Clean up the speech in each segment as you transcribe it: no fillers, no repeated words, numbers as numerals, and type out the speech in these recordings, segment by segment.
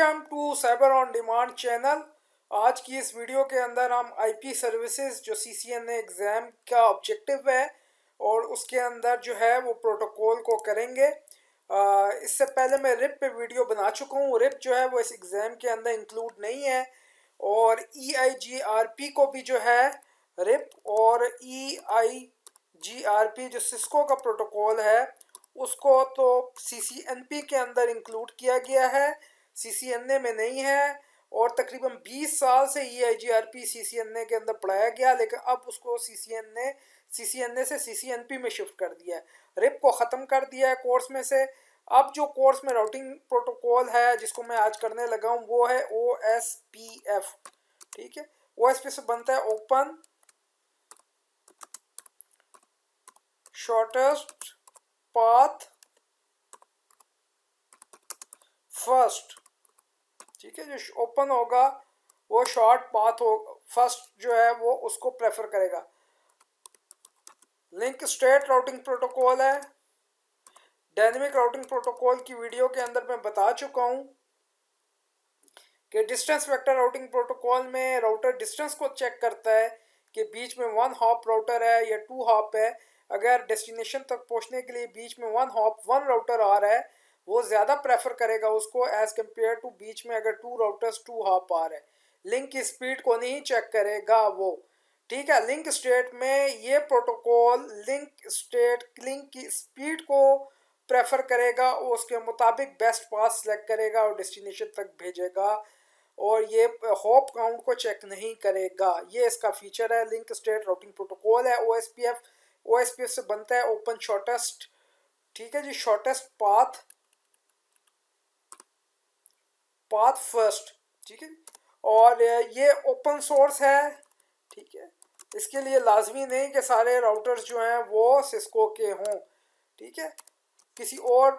Welcome to cyber on demand channel. आज की इस वीडियो के अंदर हम आईपी सर्विसेज जो सीसीएनए एग्ज़ाम का ऑब्जेक्टिव है और उसके अंदर जो है वो प्रोटोकॉल को करेंगे। इससे पहले मैं रिप पे वीडियो बना चुका हूँ। रिप जो है वो इस एग्ज़ाम के अंदर इंक्लूड नहीं है और EIGRP को भी जो है रिप और EIGRP जो सिस्को का प्रोटोकॉल है उसको तो CCNP के अंदर इंक्लूड किया गया है, CCNA में नहीं है। और तकरीबन 20 साल से EIGRP CCNA के अंदर पढ़ाया गया, लेकिन अब उसको CCNA से CCNP में शिफ्ट कर दिया है। रिप को ख़त्म कर दिया है कोर्स में से। अब जो कोर्स में राउटिंग प्रोटोकॉल है जिसको मैं आज करने लगा हूँ वो है OSPF। ठीक है, OSPF से बनता है ओपन शॉर्टेस्ट पाथ फर्स्ट। ठीक है, जो ओपन होगा वो शॉर्ट पाथ हो फर्स्ट जो है वो उसको प्रेफर करेगा। लिंक स्टेट राउटिंग प्रोटोकॉल है। डायनेमिक राउटिंग प्रोटोकॉल की वीडियो के अंदर मैं बता चुका हूँ कि डिस्टेंस वेक्टर राउटिंग प्रोटोकॉल में राउटर डिस्टेंस को चेक करता है कि बीच में 1 हॉप राउटर है या 2 हॉप है। अगर डेस्टिनेशन तक पहुँचने के लिए बीच में 1 हॉप 1 राउटर आ रहा है वो ज़्यादा प्रेफर करेगा उसको एज़ कम्पेयर टू बीच में अगर 2 राउटर्स 2 हॉप आ रहे हैं। लिंक की स्पीड को नहीं चेक करेगा वो। ठीक है, लिंक स्टेट में ये प्रोटोकॉल लिंक की स्पीड को प्रेफर करेगा और उसके मुताबिक बेस्ट पाथ सेलेक्ट करेगा और डेस्टिनेशन तक भेजेगा और ये हॉप काउंट को चेक नहीं करेगा। ये इसका फीचर है। लिंक स्टेट राउटिंग प्रोटोकॉल है OSPF से बनता है ओपन शॉर्टेस्ट। ठीक है जी, शॉर्टेस्ट पाथ फर्स्ट। ठीक है, और ये ओपन सोर्स है। ठीक है, इसके लिए लाजमी नहीं कि सारे राउटर्स जो हैं वो सिस्को के हों। ठीक है, किसी और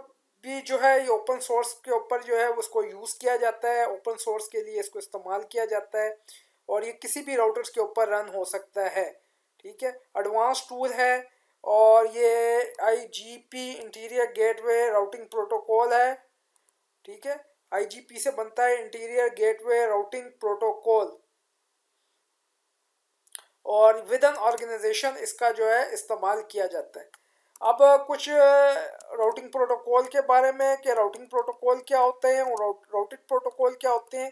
भी जो है ये ओपन सोर्स के ऊपर जो है उसको यूज़ किया जाता है, ओपन सोर्स के लिए इसको इस्तेमाल किया जाता है और ये किसी भी राउटर्स के ऊपर रन हो सकता है। ठीक है, एडवांस टूल है और ये IGP interior gateway routing protocol है। ठीक है, IGP से बनता है इंटीरियर गेटवे राउटिंग प्रोटोकॉल और विद एन ऑर्गेनाइजेशन इसका जो है इस्तेमाल किया जाता है। अब कुछ राउटिंग प्रोटोकॉल के बारे में कि राउटिंग प्रोटोकॉल क्या होते हैं और राउटेड प्रोटोकॉल क्या होते हैं।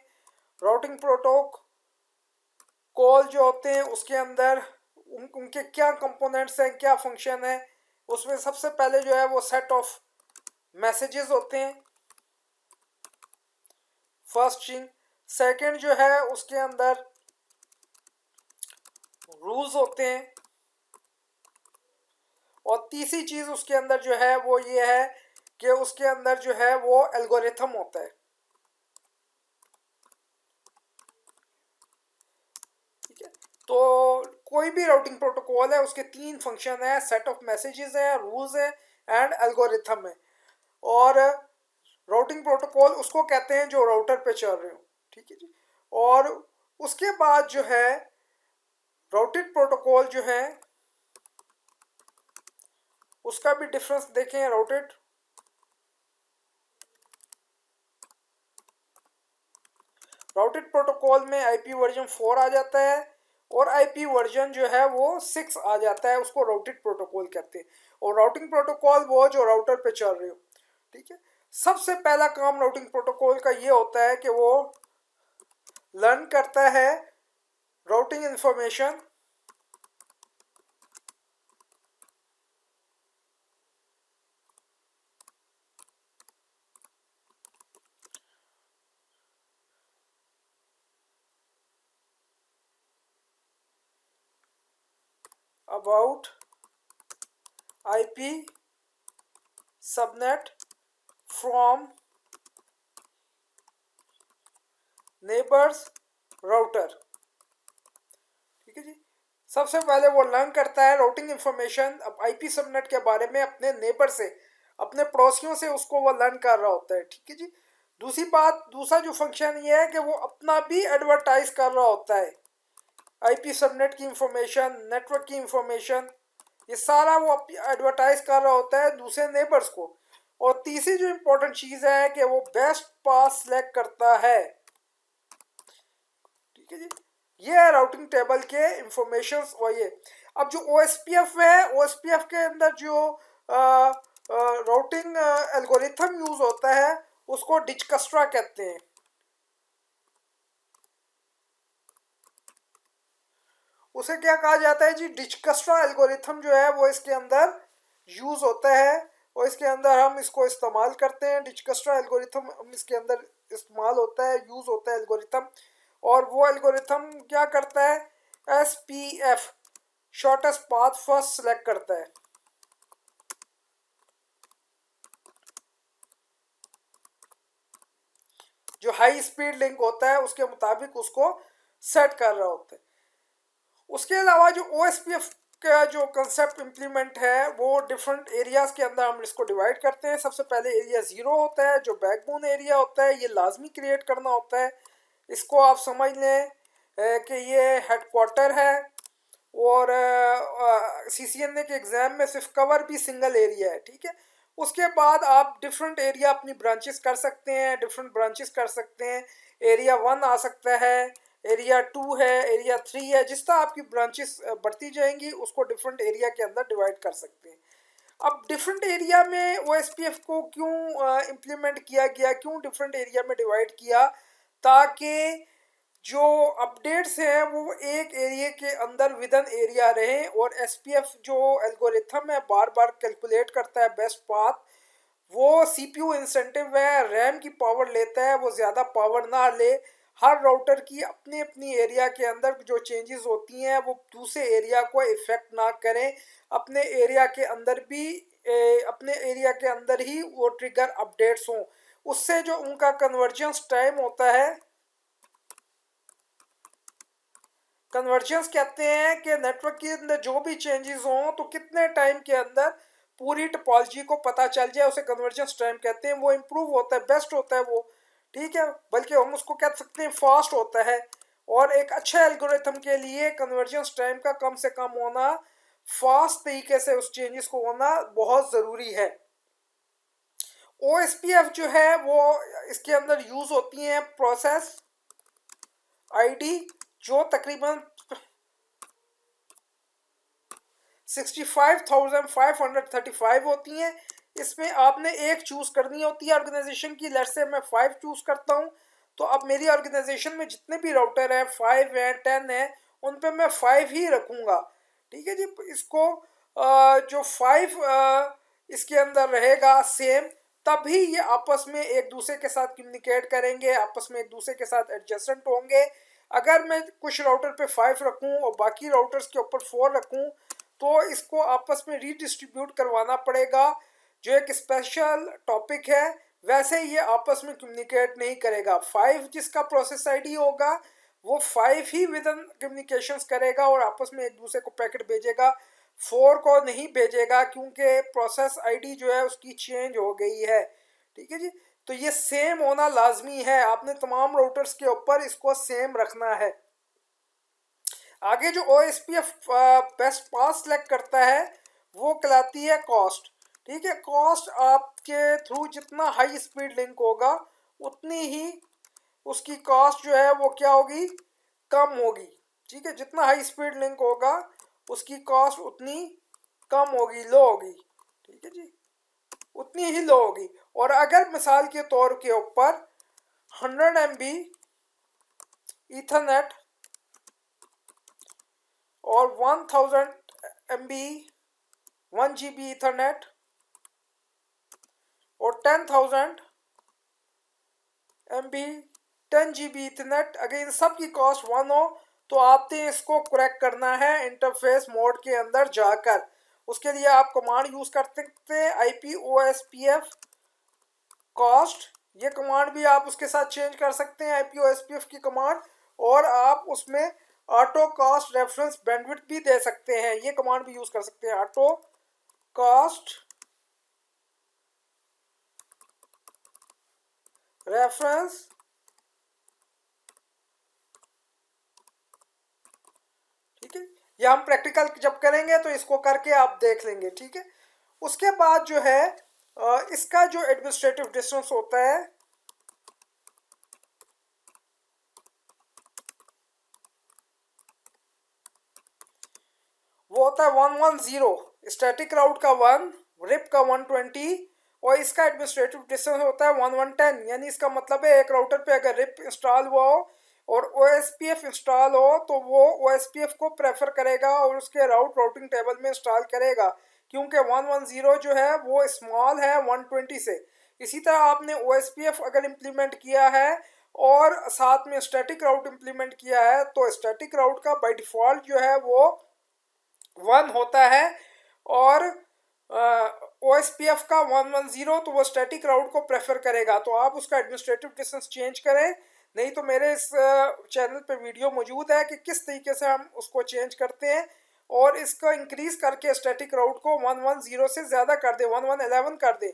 राउटिंग प्रोटोकॉल जो होते हैं उसके अंदर उनके क्या कंपोनेंट्स हैं, क्या फंक्शन है। उसमें सबसे पहले जो है वो सेट ऑफ मैसेजेस होते हैं, फर्स्ट थिंग। सेकंड जो है उसके अंदर रूल्स होते हैं और तीसरी चीज़ उसके अंदर जो है वो ये है कि उसके अंदर जो है वो एल्गोरिथम होता है। ठीक है, तो कोई भी राउटिंग प्रोटोकॉल है उसके 3 फंक्शन है, सेट ऑफ मैसेजेस है, रूल्स है एंड एल्गोरिथम है। और राउटिंग प्रोटोकॉल उसको कहते हैं जो राउटर पे चल रहे हो। ठीक है जी, और उसके बाद जो है राउटेड प्रोटोकॉल जो है उसका भी डिफरेंस देखें। राउटेड प्रोटोकॉल में IP वर्जन 4 आ जाता है और IP वर्जन जो है वो 6 आ जाता है, उसको राउटेड प्रोटोकॉल कहते हैं। और राउटिंग प्रोटोकॉल वो जो राउटर पे चल रहे हो। ठीक है, सबसे पहला काम राउटिंग प्रोटोकॉल का ये होता है कि वो लर्न करता है routing information about IP subnet from neighbors router। ठीक है जी, सबसे पहले वो लर्न करता है राउटिंग इंफॉर्मेशन अब IP सबनेट के बारे में अपने नेबर से, अपने पड़ोसियों से उसको वो लर्न कर रहा होता है। ठीक है जी, दूसरा जो फंक्शन ये है कि वो अपना भी एडवर्टाइज कर रहा होता है। IP सबनेट की इंफॉर्मेशन, नेटवर्क की इंफॉर्मेशन, ये सारा वो एडवर्टाइज कर रहा होता है दूसरे नेबर्स को। और तीसरी जो इम्पोर्टेंट चीज़ है कि वो बेस्ट पास सेलेक्ट करता है। ठीक है जी, ये है राउटिंग टेबल के इंफॉर्मेशंस। और ये अब जो OSPF है, OSPF के अंदर जो राउटिंग एल्गोरिथम यूज होता है उसको डिजकस्ट्रा कहते हैं। उसे क्या कहा जाता है जी, डिजकस्ट्रा एल्गोरिथम जो है वो इसके अंदर यूज होता है और इसके अंदर हम इसको इस्तेमाल करते हैं। डिजकस्ट्रा एल्गोरिथम हम इसके अंदर इस्तेमाल होता है, यूज होता है एल्गोरिथम। और वो एल्गोरिथम क्या करता है, SPF shortest path first select करता है। जो हाई स्पीड लिंक होता है उसके मुताबिक उसको सेट कर रहा होता है। उसके अलावा जो OSPF का जो कंसेप्ट इम्प्लीमेंट है वो डिफरेंट एरियाज के अंदर हम इसको डिवाइड करते हैं। सबसे पहले एरिया 0 होता है जो बैकबोन एरिया होता है, ये लाजमी क्रिएट करना होता है। इसको आप समझ लें कि ये हेडक्वार्टर है और CCNA के एग्ज़ाम में सिर्फ कवर भी सिंगल एरिया है। ठीक है, उसके बाद आप डिफरेंट एरिया अपनी ब्रांचेस कर सकते हैं, डिफरेंट ब्रांचेस कर सकते हैं। एरिया 1 आ सकता है, एरिया 2 है, एरिया 3 है। जिस तरह आपकी ब्रांचेस बढ़ती जाएंगी उसको डिफरेंट एरिया के अंदर डिवाइड कर सकते हैं। अब डिफरेंट एरिया में OSPF को क्यों इम्प्लीमेंट किया गया, क्यों डिफरेंट एरिया में डिवाइड किया, ताकि जो अपडेट्स हैं वो एक एरिया के अंदर विदन एरिया रहें। और SPF जो एल्गोरिथम है बार बार कैलकुलेट करता है बेस्ट पाथ, वो CPU इंसेंटिव है, रैम की पावर लेता है, वो ज़्यादा पावर ना ले। हर राउटर की अपनी अपनी एरिया के अंदर जो चेंजेस होती हैं वो दूसरे एरिया को इफ़ेक्ट ना करें। अपने एरिया के अंदर भी अपने एरिया के अंदर ही वो ट्रिगर अपडेट्स हों। उससे जो उनका कन्वर्जेंस टाइम होता है, कन्वर्जेंस कहते हैं कि नेटवर्क के अंदर जो भी चेंजेस हों तो कितने टाइम के अंदर पूरी टोपोलॉजी को पता चल जाए, उसे कन्वर्जेंस टाइम कहते हैं। वो इम्प्रूव होता है, बेस्ट होता है वो। ठीक है, बल्कि हम उसको कह सकते हैं फास्ट होता है। और एक अच्छे एल्गोरिथम के लिए कन्वर्जेंस टाइम का कम से कम होना, फास्ट तरीके से उस चेंजेस को होना बहुत ज़रूरी है। OSPF जो है वो इसके अंदर यूज़ होती हैं प्रोसेस ID जो तकरीबन 65,535 होती हैं। इसमें आपने एक चूज़ करनी होती है ऑर्गेनाइजेशन की। लेट्स से मैं 5 चूज़ करता हूँ, तो अब मेरी ऑर्गेनाइजेशन में जितने भी राउटर हैं 5 हैं 10 हैं, उन पे मैं 5 ही रखूँगा। ठीक है जी, इसको जो 5 इसके अंदर रहेगा सेम, तभी ये आपस में एक दूसरे के साथ कम्युनिकेट करेंगे, आपस में एक दूसरे के साथ एडजस्टेंट होंगे। अगर मैं कुछ राउटर पे 5 रखूँ और बाकी राउटर्स के ऊपर 4 रखूँ तो इसको आपस में रीडिस्ट्रीब्यूट करवाना पड़ेगा। जो एक स्पेशल टॉपिक है वैसे ये आपस में कम्युनिकेट नहीं करेगा। 5 जिसका प्रोसेस ID होगा वो 5 ही विदन कम्युनिकेशंस करेगा और आपस में एक दूसरे को पैकेट भेजेगा, 4 को नहीं भेजेगा क्योंकि प्रोसेस ID जो है उसकी चेंज हो गई है। ठीक है जी, तो ये सेम होना लाजमी है, आपने तमाम राउटर्स के ऊपर इसको सेम रखना है। आगे जो OSPF बेस्ट पास सेलेक्ट करता है वो कहलाती है कॉस्ट। ठीक है, कॉस्ट आपके थ्रू जितना हाई स्पीड लिंक होगा उतनी ही उसकी कॉस्ट जो है वो क्या होगी, कम होगी। ठीक है, जितना हाई स्पीड लिंक होगा उसकी कॉस्ट उतनी कम होगी, लो होगी। ठीक है जी, उतनी ही लो होगी। और अगर मिसाल के तौर के ऊपर 100 MB ईथरनेट और 1000 MB 1 GB ईथरनेट और 10,000 MB 10 GB ईथरनेट, अगर इन सब की कॉस्ट 1 हो तो आपने इसको क्रैक करना है इंटरफेस मोड के अंदर जाकर। उसके लिए आप कमांड यूज़ कर सकते हैं IPOSPF कॉस्ट। ये कमांड भी आप उसके साथ चेंज कर सकते हैं IPOSPF की कमांड। और आप उसमें ऑटो कॉस्ट रेफरेंस बैंडविड्थ भी दे सकते हैं, ये कमांड भी यूज़ कर सकते हैं, ऑटो कॉस्ट रेफरेंस। ठीक है, ये हम प्रैक्टिकल जब करेंगे तो इसको करके आप देख लेंगे। ठीक है, उसके बाद जो है इसका जो एडमिनिस्ट्रेटिव डिस्टेंस होता है वो होता है 110, स्टैटिक राउट का 1, रिप का 120 और इसका एडमिनिस्ट्रेटिव डिस्टेंस होता है 1110। यानी इसका मतलब है एक राउटर पे अगर रिप इंस्टॉल हुआ हो और OSPF इंस्टॉल हो तो वो OSPF को प्रेफर करेगा और उसके राउटिंग टेबल में इंस्टॉल करेगा, क्योंकि 110 जो है वो स्मॉल है 120 से। इसी तरह आपने OSPF अगर इम्प्लीमेंट किया है और साथ में स्टैटिक राउट इम्प्लीमेंट किया है तो स्टैटिक राउट का बाय डिफ़ॉल्ट जो है वो 1 होता है और OSPF का 110 तो वो स्टैटिक राउट को प्रेफर करेगा। तो आप उसका एडमिनिस्ट्रेटिव डिस्टेंस चेंज करें, नहीं तो मेरे इस चैनल पे वीडियो मौजूद है कि किस तरीके से हम उसको चेंज करते हैं और इसको इंक्रीज करके स्टैटिक राउट को 110 से ज़्यादा कर दे, 1111 कर दे,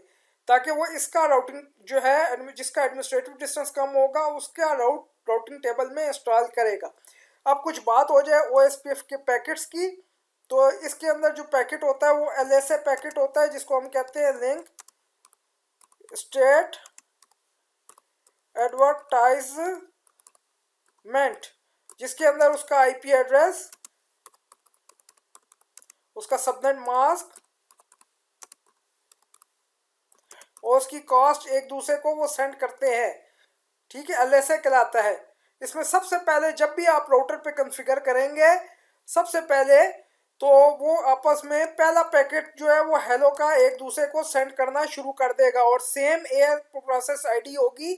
ताकि वो इसका राउटिंग जो है जिसका एडमिनिस्ट्रेटिव डिस्टेंस कम होगा उसका राउटिंग टेबल में इंस्टॉल करेगा। अब कुछ बात हो जाए OSPF के पैकेट्स की, तो इसके अंदर जो पैकेट होता है वो LSA पैकेट होता है, जिसको हम कहते हैं लिंक स्टेट एडवर्टाइजमेंट, जिसके अंदर उसका IP एड्रेस, उसका सबनेट मास्क और उसकी कॉस्ट एक दूसरे को वो सेंड करते हैं। ठीक है, LSA कहलाता है। इसमें सबसे पहले जब भी आप राउटर पे कॉन्फ़िगर करेंगे सबसे पहले तो वो आपस में पहला पैकेट जो है वो हेलो का एक दूसरे को सेंड करना शुरू कर देगा और सेम एयर प्रोसेस ID होगी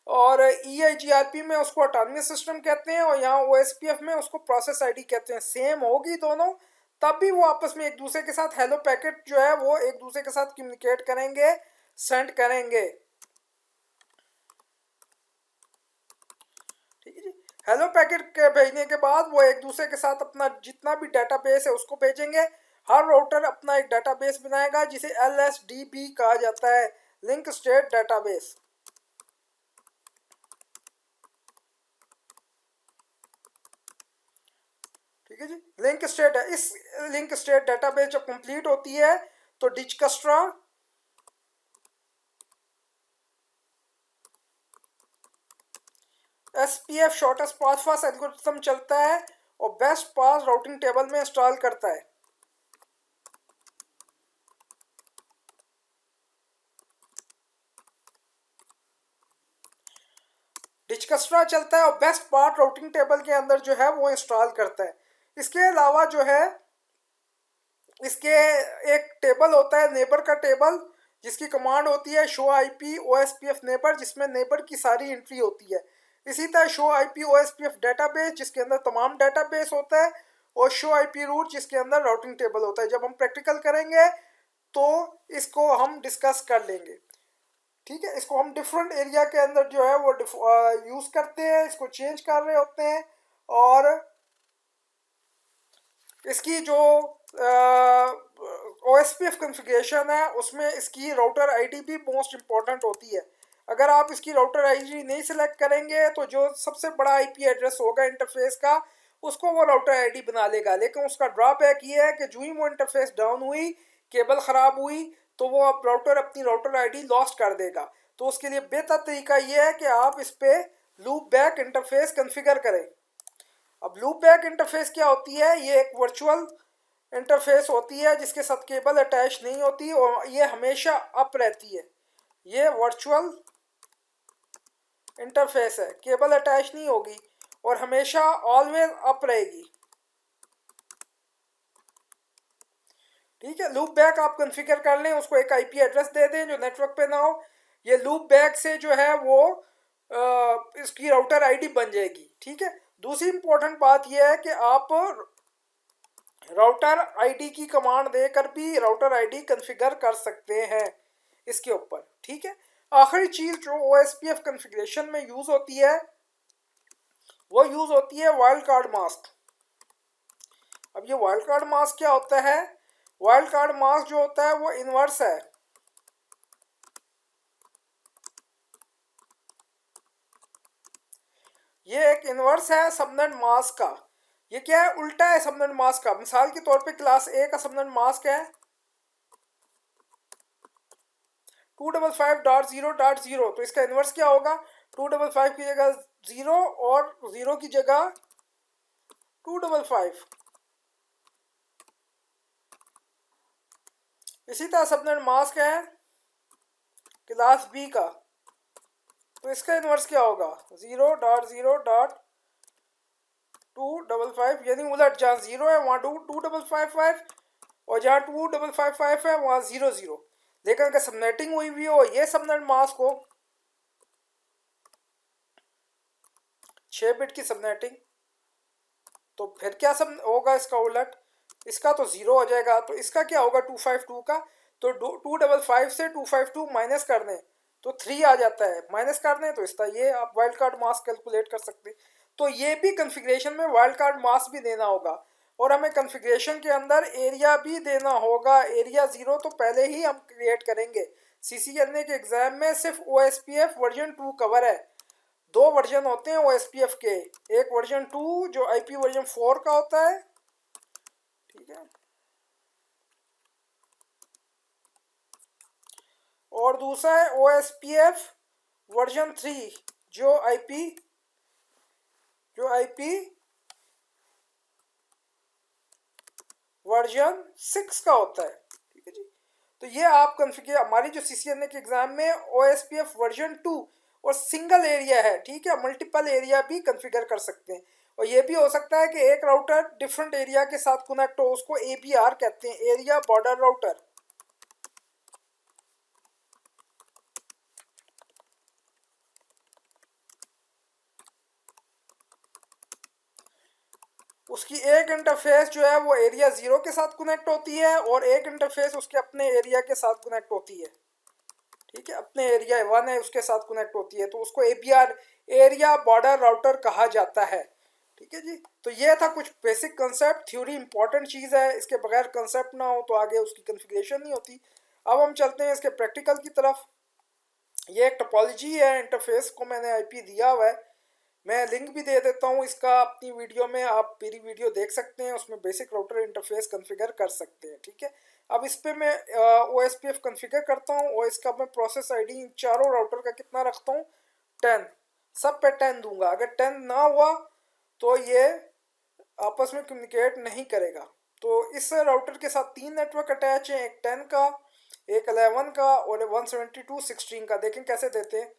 और EIGRP में उसको ऑटोनमस सिस्टम कहते हैं और यहाँ OSPF में उसको प्रोसेस ID कहते हैं। सेम होगी दोनों, तब भी वो आपस में एक दूसरे के साथ हेलो पैकेट जो है वो एक दूसरे के साथ कम्युनिकेट करेंगे, सेंड करेंगे। ठीक है जी। हेलो पैकेट के भेजने के बाद वो एक दूसरे के साथ अपना जितना भी डाटाबेस है उसको भेजेंगे। हर राउटर अपना एक डाटाबेस बनाएगा जिसे LSDB कहा जाता है, लिंक स्टेट डाटाबेस। ठीक है जी, लिंक स्टेट है। इस लिंक स्टेट डाटाबेस जब कंप्लीट होती है तो डिजकस्ट्रा SPF shortest path first algorithm चलता है और बेस्ट पाथ राउटिंग टेबल में इंस्टॉल करता है। डिजकस्ट्रा चलता है और बेस्ट पाथ राउटिंग टेबल के अंदर जो है वो इंस्टॉल करता है। इसके अलावा जो है इसके एक टेबल होता है नेबर का टेबल, जिसकी कमांड होती है शो IP OSPF नेबर, जिसमें नेबर की सारी एंट्री होती है। इसी तरह शो IP OSPF डेटाबेस, जिसके अंदर तमाम डेटाबेस होता है, और शो IP रूट, जिसके अंदर राउटिंग टेबल होता है। जब हम प्रैक्टिकल करेंगे तो इसको हम डिस्कस कर लेंगे। ठीक है, इसको हम डिफरेंट एरिया के अंदर जो है वो यूज़ करते हैं, इसको चेंज कर रहे होते हैं और इसकी जो OSPF कॉन्फ़िगरेशन है उसमें इसकी राउटर ID भी मोस्ट इम्पॉर्टेंट होती है। अगर आप इसकी राउटर ID नहीं सिलेक्ट करेंगे तो जो सबसे बड़ा IP एड्रेस होगा इंटरफेस का उसको वो राउटर ID बना लेगा, लेकिन उसका ड्रॉबैक ये है कि जो ही वो इंटरफेस डाउन हुई, केबल ख़राब हुई, तो वो आप अपनी राउटर ID लॉस्ट कर देगा। तो उसके लिए बेहतर तरीका ये है कि आप इस पर लूप बैक इंटरफेस कन्फिगर करें। अब लूप बैक इंटरफेस क्या होती है? ये एक वर्चुअल इंटरफेस होती है जिसके साथ केबल अटैच नहीं होती और ये हमेशा अप रहती है। ये वर्चुअल इंटरफेस है, केबल अटैच नहीं होगी और हमेशा ऑलवेज अप रहेगी। ठीक है, लूप बैक आप कॉन्फ़िगर कर लें, उसको एक IP एड्रेस दे दें जो नेटवर्क पे ना हो। ये लूप बैक से जो है वो इसकी राउटर ID बन जाएगी। ठीक है, दूसरी इंपॉर्टेंट बात यह है कि आप राउटर ID की कमांड देकर भी राउटर ID कॉन्फ़िगर कर सकते हैं इसके ऊपर। ठीक है, आखिरी चीज़ जो OSPF कॉन्फ़िगरेशन में यूज़ होती है वो यूज़ होती है वाइल्ड कार्ड मास्क। अब ये वाइल्ड कार्ड मास्क क्या होता है? वाइल्ड कार्ड मास्क जो होता है वो इन्वर्स है। ये एक इन्वर्स है सबनेट मास्क का। ये क्या है? उल्टा है सबनेट मास्क का। मिसाल के तौर पे क्लास A का सबनेट मास्क है 255.0.0, तो इसका इन्वर्स क्या होगा? 255 की जगह 0 और 0 की जगह 255। इसी तरह सबनेट मास्क है क्लास बी का, तो इसका इन्वर्स क्या होगा? 0.0.255, यानी उलट, जहाँ 0 है वहाँ 2.555 और जहाँ 2.555 है वहाँ 0.0। लेकिन अगर सबनेटिंग हुई भी हो, ये सबनेट मास्क हो 6 बिट की सबनेटिंग, तो फिर क्या सब होगा इसका उलट? इसका तो 0 हो जाएगा, तो इसका क्या होगा 252 का? तो 255 से 252 माइनस कर दें तो 3 आ जाता है, माइनस कर दें तो इसका ये आप वाइल्ड कार्ड मास्क कैलकुलेट कर सकते हैं। तो ये भी कन्फिग्रेशन में वाइल्ड कार्ड मास्क भी देना होगा, और हमें कन्फिग्रेशन के अंदर एरिया भी देना होगा। एरिया 0 तो पहले ही हम क्रिएट करेंगे। CCNA के एग्जाम में सिर्फ OSPF वर्जन 2 कवर है। 2 वर्जन होते हैं OSPF के, एक वर्जन 2 जो IP वर्जन 4 का होता है, ठीक है, और दूसरा है OSPF वर्जन 3 जो IP वर्जन 6 का होता है, ठीक है जी। तो ये आप कन्फिगर, हमारी जो CCNA के एग्जाम में OSPF वर्जन 2 और सिंगल एरिया है, ठीक है, मल्टीपल एरिया भी कन्फिगर कर सकते हैं। और ये भी हो सकता है कि एक राउटर डिफरेंट एरिया के साथ कनेक्ट हो, उसको ABR कहते हैं, एरिया बॉर्डर राउटर। उसकी एक इंटरफेस जो है वो एरिया 0 के साथ कनेक्ट होती है और एक इंटरफेस उसके अपने एरिया के साथ कनेक्ट होती है, ठीक है, अपने एरिया 1 है उसके साथ कनेक्ट होती है, तो उसको ABR एरिया बॉर्डर राउटर कहा जाता है, ठीक है जी। तो ये था कुछ बेसिक कंसेप्ट। थ्योरी इंपॉर्टेंट चीज़ है, इसके बगैर कंसेप्ट ना हो तो आगे उसकी कन्फिग्रेशन नहीं होती। अब हम चलते हैं इसके प्रैक्टिकल की तरफ। ये एक टोपोलॉजी है, इंटरफेस को मैंने IP दिया हुआ है, मैं लिंक भी दे देता हूँ इसका अपनी वीडियो में, आप मेरी वीडियो देख सकते हैं, उसमें बेसिक राउटर इंटरफेस कॉन्फ़िगर कर सकते हैं, ठीक है। अब इस पे मैं OSPF कॉन्फ़िगर करता हूँ और इसका मैं प्रोसेस ID इन चारों राउटर का कितना रखता हूँ? 10, सब पे 10 दूंगा। अगर 10 ना हुआ तो ये आपस में कम्युनिकेट नहीं करेगा। तो इस राउटर के साथ 3 नेटवर्क अटैच हैं, एक 10 का, एक 11 का और 172.16 का। देखें कैसे देते हैं,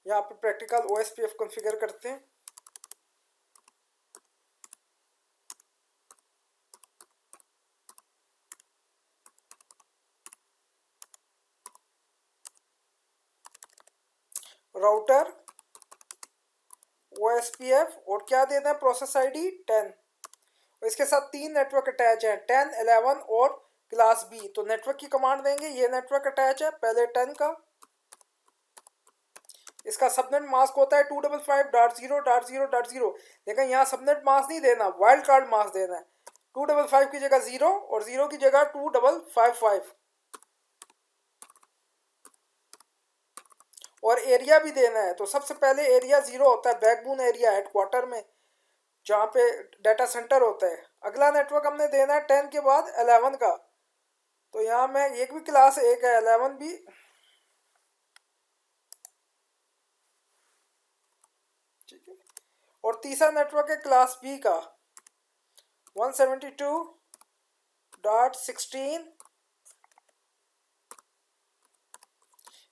यहाँ पे प्रैक्टिकल OSPF कॉन्फ़िगर करते हैं। राउटर OSPF और क्या देना है, प्रोसेस ID 10, और इसके साथ 3 नेटवर्क अटैच हैं, 10, 11 और क्लास B। तो नेटवर्क की कमांड देंगे, ये नेटवर्क अटैच है पहले 10 का, इसका सबनेट मास्क होता है 255.0.0.0, लेकिन यहाँ सबनेट मास्क नहीं देना, वाइल्ड कार्ड मास्क देना है। 255 की जगह 0 और 0 की जगह 2555, और एरिया भी देना है। तो सबसे पहले एरिया 0 होता है, बैकबोन एरिया हेडक्वार्टर में जहाँ पे डाटा सेंटर होता है। अगला नेटवर्क हमने देना है 10 के बाद 11 का, तो यहाँ मैं एक भी क्लास एक है, 11 भी, ठीक है। और तीसरा नेटवर्क है क्लास B का 172.16,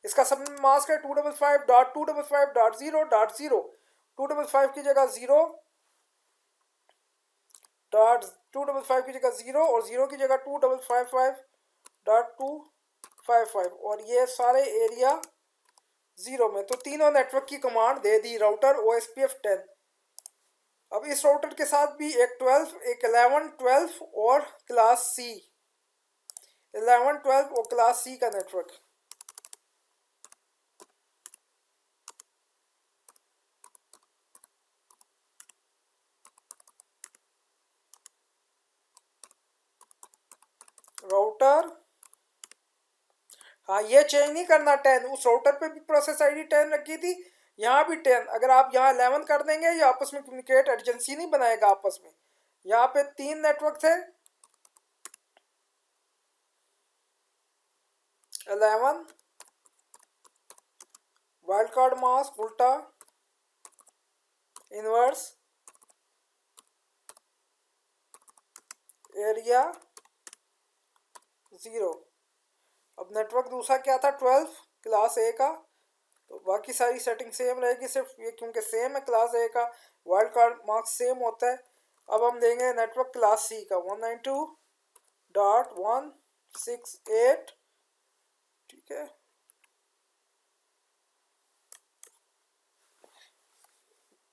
इसका सब मास्क है 255.255.0.0, 255 की जगह 0 डॉट 255 की जगह 0 और 0 की जगह 2555.255, और ये सारे एरिया 0 में। तो तीनों नेटवर्क की कमांड दे दी राउटर OSPF 10। अब इस राउटर के साथ भी एक 12, एक 11, 12 और क्लास C, 11, 12 और क्लास C का नेटवर्क। राउटर, हाँ ये चेंज नहीं करना 10, उस राउटर पे भी प्रोसेस ID 10 रखी थी, यहाँ भी 10। अगर आप यहाँ 11 कर देंगे ये आपस में कम्युनिकेट एडजेंसी नहीं बनाएगा आपस में। यहाँ पे 3 नेटवर्क थे, 11, वाइल्ड कार्ड मास्क उल्टा इनवर्स एरिया 0। अब नेटवर्क दूसरा क्या था 12 क्लास ए का, तो बाकी सारी सेटिंग सेम रहेगी, सिर्फ ये क्योंकि सेम है क्लास ए का वाइल्ड कार्ड मार्क्स सेम होता है। अब हम देंगे नेटवर्क क्लास सी का 192.168, ठीक है।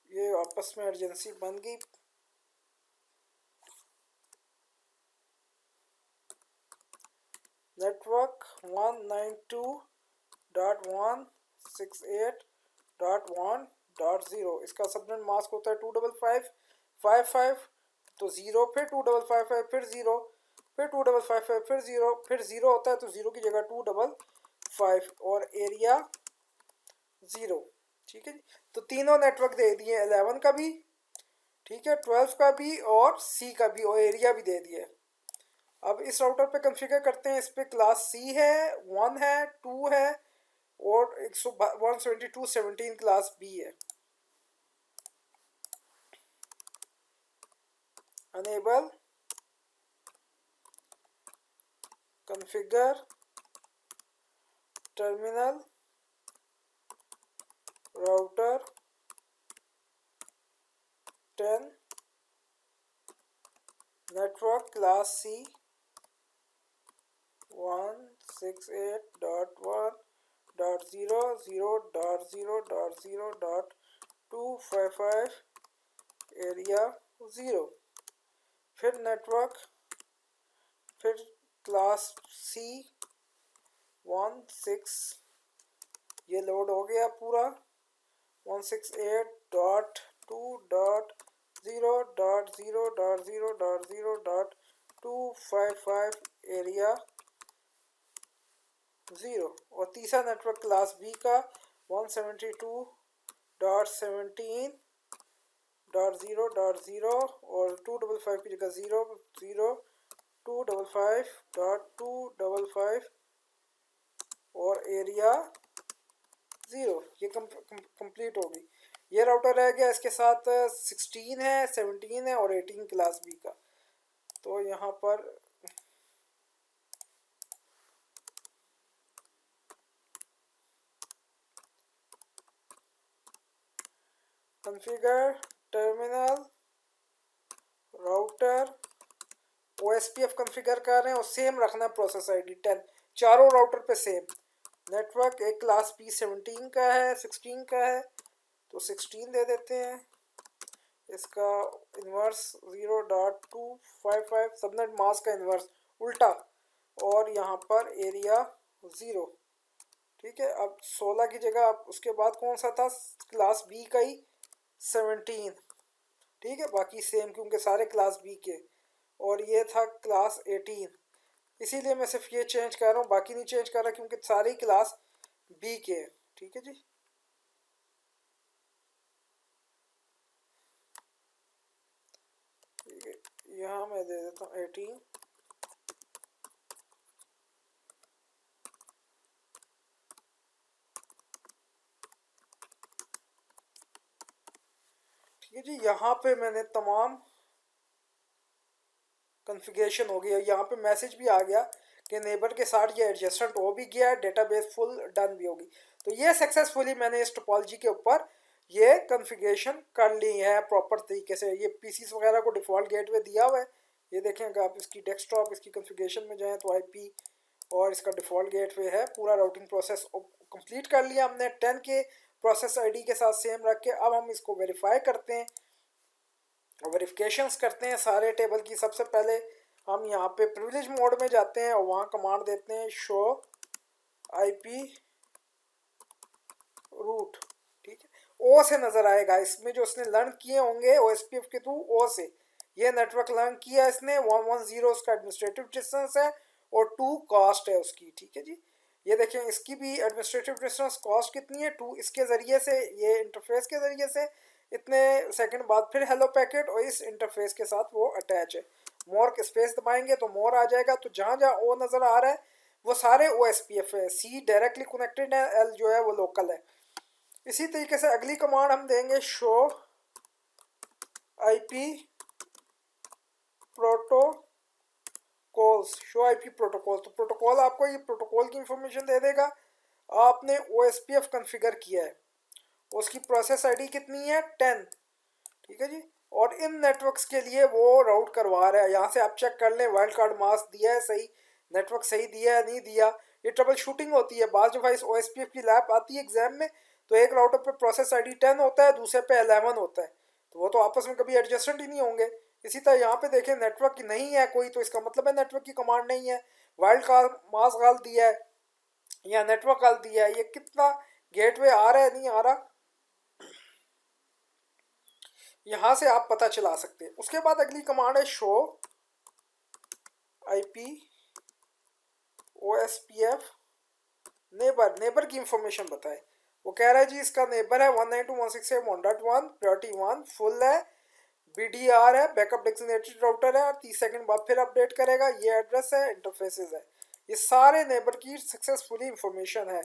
ये आपस में अर्जेंसी बन गई। नेटवर्क 192.168.1.0, इसका सबनेट मास्क होता है 25555, तो 0 फिर 2555 फिर 0 फिर 2555 फिर 0 फिर 0 होता है, तो 0 की जगह 255 और एरिया 0, ठीक है जी। तो तीनों नेटवर्क दे दिए, 11 का भी, ठीक है, 12 का भी और सी का भी, और एरिया भी दे दिया। अब इस राउटर पे कॉन्फ़िगर करते हैं। इस पे क्लास सी है, 1 है, 2 है और 172.17 क्लास बी है। Enable configure terminal router 10 network class C 168.1.0.0.0.255 area 0। फिर नेटवर्क, फिर क्लास सी 16, ये लोड हो गया पूरा 168.2.0.0.0.0.255 एरिया 0। और तीसरा नेटवर्क क्लास बी का 172.17.0.0 और 255 की जगह 0 0 255.255 और एरिया 0। ये कंप्लीट हो गई। ये राउटर रह गया, इसके साथ 16 है, 17 है और 18 क्लास बी का। तो यहाँ पर configure terminal router OSPF configure कर रहे हैं और सेम रखना है प्रोसेस आईडी 10, चारों राउटर पे सेम। नेटवर्क एक क्लास बी 17 का है, 16 का है, तो 16 दे देते हैं। इसका इन्वर्स 0.255 सबनेट मास्क का इन्वर्स उल्टा, और यहाँ पर एरिया 0, ठीक है। अब 16 की जगह अब उसके बाद कौन सा था, क्लास बी का ही 17, ठीक है, बाकी सेम क्योंकि सारे क्लास बी के। और ये था क्लास 18, इसीलिए मैं सिर्फ ये चेंज कर रहा हूँ, बाकी नहीं चेंज कर रहा क्योंकि सारी क्लास बी के हैं, ठीक है जी। यहाँ मैं दे देता हूँ 18, ठीक है जी। यहाँ पे मैंने तमाम कॉन्फ़िगरेशन हो गया, यहाँ पे मैसेज भी आ गया कि नेबर के साथ ये एडजस्टमेंट हो भी गया है, डेटाबेस फुल डन भी होगी। तो ये सक्सेसफुली मैंने इस टोपोलॉजी के ऊपर ये कॉन्फ़िगरेशन कर ली है प्रॉपर तरीके से। ये पीसीस वगैरह को डिफ़ॉल्ट गेटवे दिया हुआ है, ये देखें अगर आप इसकी डेस्कटॉप इसकी कॉन्फ़िगरेशन में जाएँ तो आईपी और इसका डिफ़ॉल्ट गेटवे है। पूरा राउटिंग प्रोसेस कंप्लीट कर लिया हमने 10 के प्रोसेस आईडी के साथ सेम रख के। अब हम इसको वेरीफाई करते हैं और वेरिफिकेशंस करते हैं सारे टेबल की। सबसे पहले हम यहाँ पे प्रिविलेज मोड में जाते हैं और वहाँ कमांड देते हैं शो आईपी रूट, ठीक है। ओ से नज़र आएगा इसमें, जो उसने लर्न किए होंगे OSPF के थ्रू, ओ से ये नेटवर्क लर्न किया इसने। 110 उसका एडमिनिस्ट्रेटिव डिस्टेंस है और 2 कॉस्ट है उसकी, ठीक है जी। ये देखें इसकी भी एडमिनिस्ट्रेटिव डिस्टेंस कॉस्ट कितनी है 2, इसके ज़रिए से, ये इंटरफेस के ज़रिए से इतने सेकंड बाद फिर हेलो पैकेट और इस इंटरफेस के साथ वो अटैच है। मोर स्पेस दबाएंगे तो मोर आ जाएगा, तो जहाँ जहाँ ओ नज़र आ रहा है वो सारे OSPF है। सी डायरेक्टली कनेक्टेड है, एल जो है वो लोकल है। इसी तरीके से अगली कमांड हम देंगे show IP protocols, show IP protocol. तो प्रोटोकॉल आपको ये प्रोटोकॉल की इंफॉर्मेशन दे देगा। आपने OSPF कॉन्फ़िगर किया है, उसकी प्रोसेस आईडी कितनी है 10, ठीक है जी। और इन नेटवर्क्स के लिए वो राउट करवा रहा है। यहाँ से आप चेक कर लें वाइल्ड कार्ड मास्क दिया है सही, नेटवर्क सही दिया है नहीं दिया। ये ट्रबल शूटिंग होती है। बाद दफ़ा इस OSPF की लैब आती है एग्जाम में, तो एक राउटर पे प्रोसेस आईडी 10 होता है, दूसरे पे 11 होता है, तो वो तो आपस में कभी एडजस्टेंट ही नहीं होंगे। इसी तरह यहाँ पे देखें नेटवर्क की नहीं है कोई, तो इसका मतलब है नेटवर्क की कमांड नहीं है। वाइल्ड कार्ड मास्क गाल दिया है या नेटवर्क गाल दिया है, ये कितना गेटवे आ रहा है नहीं आ रहा, यहाँ से आप पता चला सकते हैं। उसके बाद अगली कमांड है show IP OSPF neighbour. Neighbour की इंफॉर्मेशन बताए। वो कह रहा है जी इसका नेबर है 192.168.1.1, प्रायोरिटी 1 फुल है, BDR है, बैकअप डेजिग्नेटेड राउटर है, और 30 सेकंड बाद फिर अपडेट करेगा। ये एड्रेस है, इंटरफेसेस है, ये सारे नेबर की सक्सेसफुली इंफॉर्मेशन है।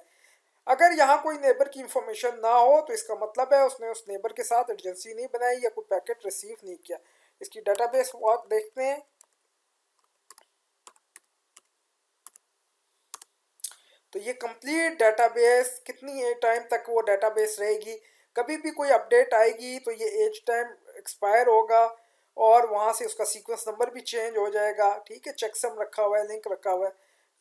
अगर यहाँ कोई नेबर की इंफॉर्मेशन ना हो तो इसका मतलब है उसने उस नेबर के साथ एजेंसी नहीं बनाई या कोई पैकेट रिसीव नहीं किया। इसकी डेटाबेस वॉक देखते हैं। तो ये कंप्लीट डेटाबेस कितनी टाइम तक वो डेटाबेस रहेगी, कभी भी कोई अपडेट आएगी तो ये एज टाइम एक्सपायर होगा और वहाँ से उसका सीक्वेंस नंबर भी चेंज हो जाएगा, ठीक है। चेकसम रखा हुआ है, लिंक रखा हुआ है,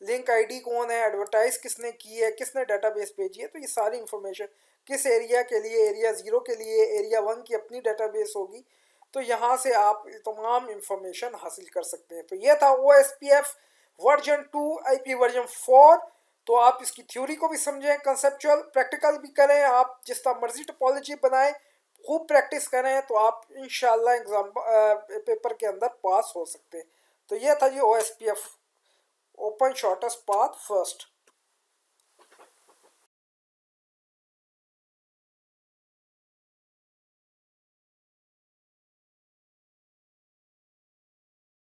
लिंक आईडी कौन है, एडवर्टाइज किसने की है, किसने डेटाबेस भेजी है, तो ये सारी इंफॉर्मेशन किस एरिया के लिए, एरिया 0 के लिए, एरिया 1 की अपनी डेटाबेस होगी। तो यहाँ से आप तमाम इंफॉर्मेशन हासिल कर सकते हैं। तो ये था OSPF वर्जन 2 IP वर्जन 4। तो आप इसकी थ्योरी को भी समझें, कंसेप्चुअल प्रैक्टिकल भी करें, आप जिस तरह मर्जी टोपोलॉजी बनाएं, खूब प्रैक्टिस करें, तो आप इंशाल्लाह एग्जाम पेपर के अंदर पास हो सकते हैं। तो ये था जी OSPF open shortest path first.